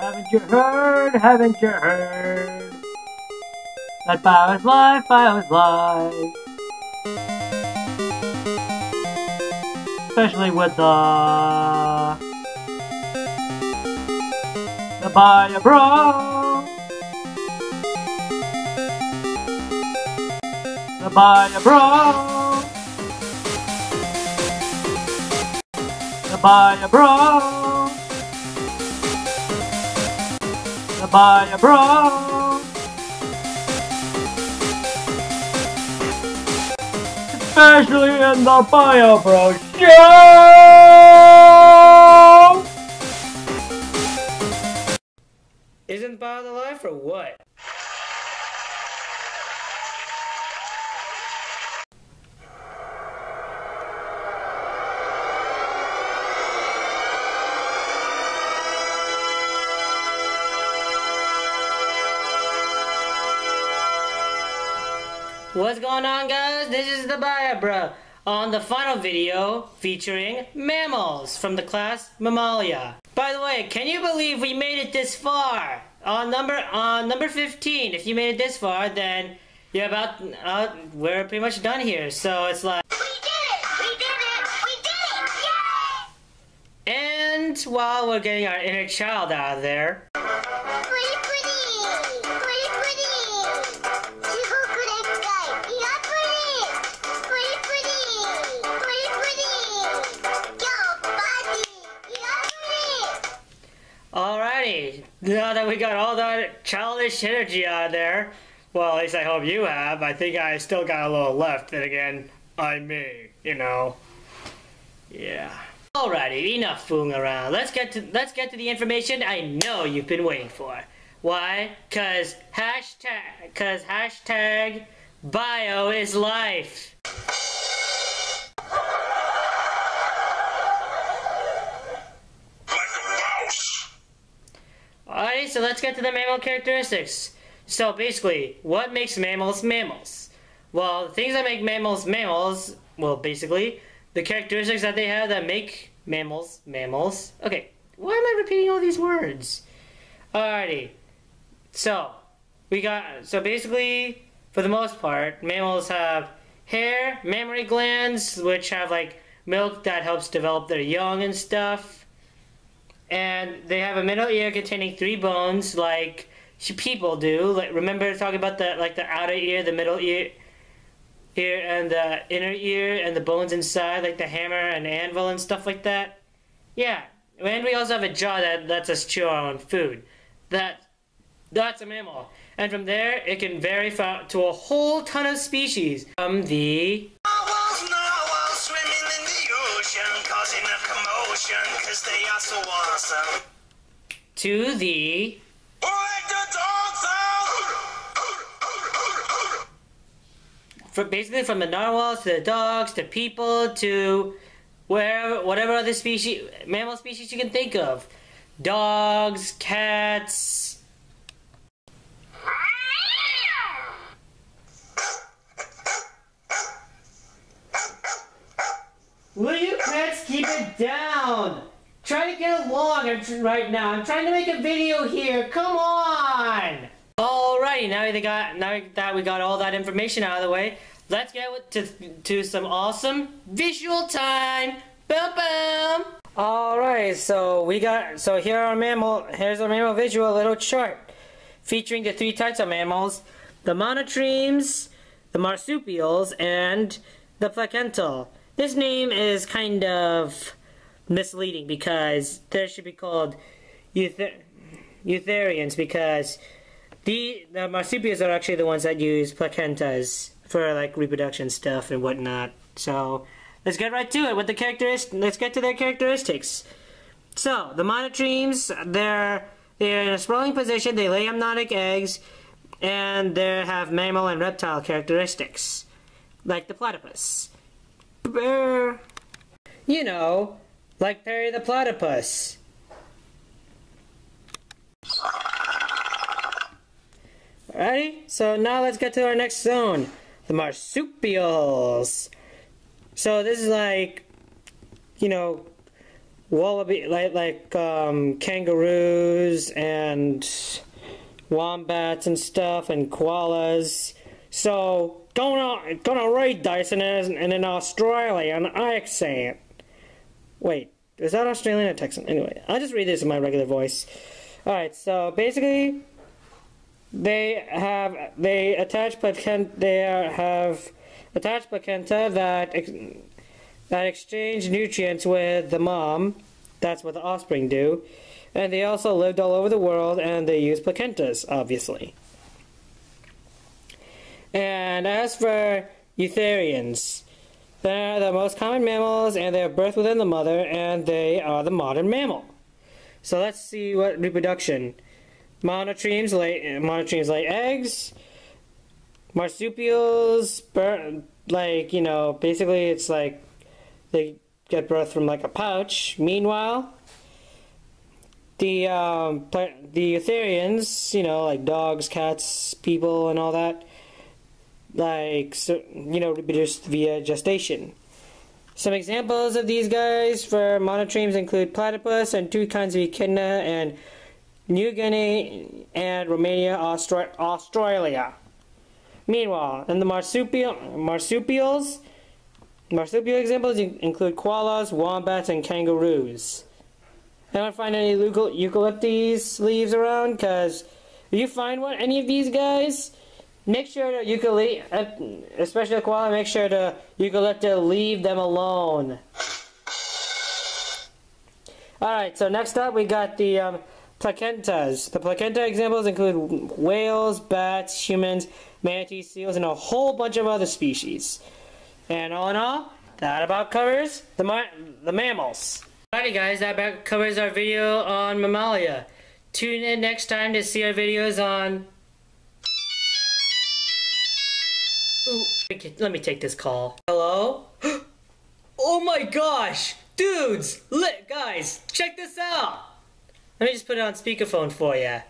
Haven't you heard? Haven't you heard? That bio's life, bio's life. Especially with the bio bro. The bio bro. The bio bro. The bio bro. Especially in the bio bro show. Isn't bio the life or what? What's going on, guys? This is the Bio Bro on the final video featuring mammals from the class Mammalia. By the way, can you believe we made it this far? On number 15, if you made it this far, then you're we're pretty much done here. So it's like, we did it! We did it! We did it! Yay! And while we're getting our inner child out of there, alrighty, now that we got all that childish energy out of there, well, at least I hope you have. I think I still got a little left, then again, I'm me, you know. Yeah. Alrighty, enough fooling around. Let's get to the information I know you've been waiting for. Why? Cause hashtag bio is life. Alright, so let's get to the mammal characteristics. So basically, what makes mammals mammals? Well, the things that make mammals mammals, well, basically, the characteristics that they have that make mammals mammals. Okay, why am I repeating all these words? Alrighty, so basically, for the most part, mammals have hair, mammary glands, which have like milk that helps develop their young and stuff. And they have a middle ear containing 3 bones, like people do. Like, remember talking about the outer ear, the middle ear, and the inner ear, and the bones inside, like the hammer and anvil and stuff like that. Yeah, and we also have a jaw that lets us chew our own food. That's a mammal, and from there it can vary to a whole ton of species. From the causing a commotion, 'cause they are so awesome. To the basically from the narwhals to the dogs to people to whatever other species, mammal species you can think of. Dogs, cats. Will you cats keep it down? Try to get along right now. I'm trying to make a video here. Come on! Alrighty, now that we got all that information out of the way, let's get to some awesome visual time. Boom boom! Alright, so here's our mammal visual little chart featuring the 3 types of mammals: the monotremes, the marsupials, and the placental. This name is kind of misleading because they should be called eutherians, because the marsupials are actually the ones that use placentas for like reproduction stuff and whatnot. So let's get right to it with the characteristics. Let's get to their characteristics. So the monotremes, they're in a sprawling position. They lay amniotic eggs, and they have mammal and reptile characteristics, like the platypus. You know, like Perry the Platypus. Alrighty, so now let's get to our next zone, the marsupials. So this is like, you know, wallaby, kangaroos and wombats and stuff, and koalas. So gonna read this in an Australian accent. Wait, is that Australian or Texan? Anyway, I'll just read this in my regular voice. All right, so basically, they have attached placenta that exchange nutrients with the mom. That's what the offspring do. And they also lived all over the world, and they use placentas, obviously. And as for eutherians, they're the most common mammals, and they are birthed within the mother, and they are the modern mammal. So let's see what reproduction. Monotremes lay eggs. Marsupials, basically it's like they get birth from like a pouch. Meanwhile, the eutherians, like dogs, cats, people, and all that, reproduce via gestation. Some examples of these guys for monotremes include platypus and two kinds of echidna and New Guinea and Romania, Australia. Meanwhile, in the marsupial examples include koalas, wombats, and kangaroos. I don't find any eucalyptus leaves around, because if you find any of these guys, make sure to especially the koala, make sure to leave them alone. Alright, so next up we got the placentas. The placenta examples include whales, bats, humans, manatees, seals, and a whole bunch of other species. And all in all, that about covers the mammals. Alrighty guys, that about covers our video on Mammalia. Tune in next time to see our videos on... Ooh, let me take this call. Hello? Oh my gosh! Dudes! Guys, check this out! Let me just put it on speakerphone for you. And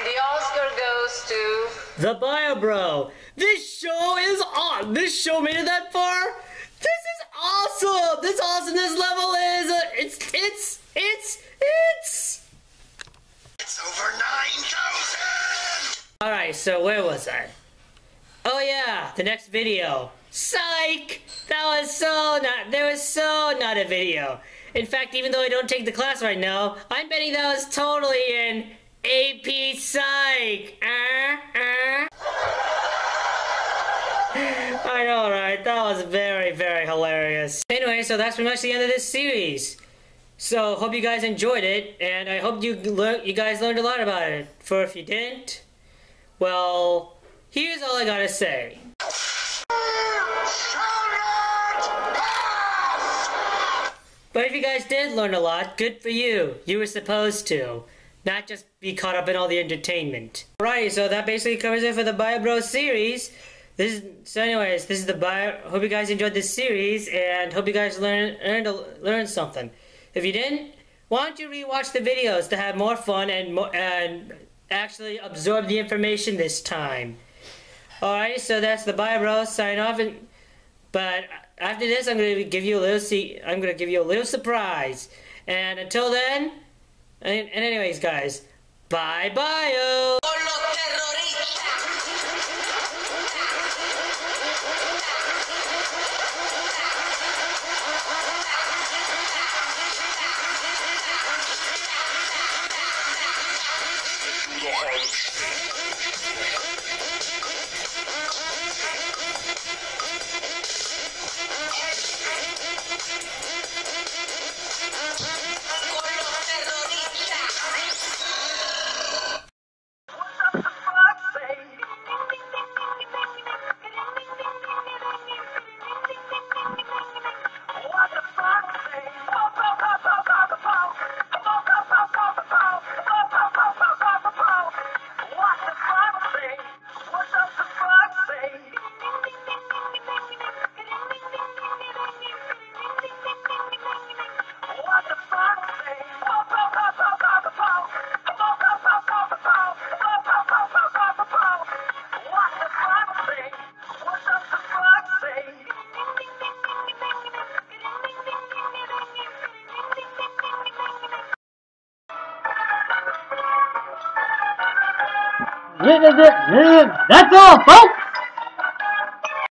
the Oscar goes to... The Bio Bro! This show is on! This show made it that far? This is awesome! This awesomeness level is... It's over 9,000! Alright, so where was I? Oh yeah, the next video. Psych! That was so not a video. In fact, even though I don't take the class right now, I'm betting that was totally in AP Psych! I know, right? That was very, very hilarious. Anyway, so that's pretty much the end of this series. So, hope you guys enjoyed it, and I hope you guys learned a lot about it. For if you didn't, well, here's all I gotta say. But if you guys did learn a lot, good for you. You were supposed to. Not just be caught up in all the entertainment. Alright, so that basically covers it for the Bio Bros series. This is the Bio... Hope you guys enjoyed this series, and hope you guys learned something. If you didn't, why don't you rewatch the videos to have more fun and actually absorb the information this time. Alright, so that's the Bio Bros sign off, but after this I'm gonna give you a little surprise. And until then, and anyways guys, bye bye. That's all, folks.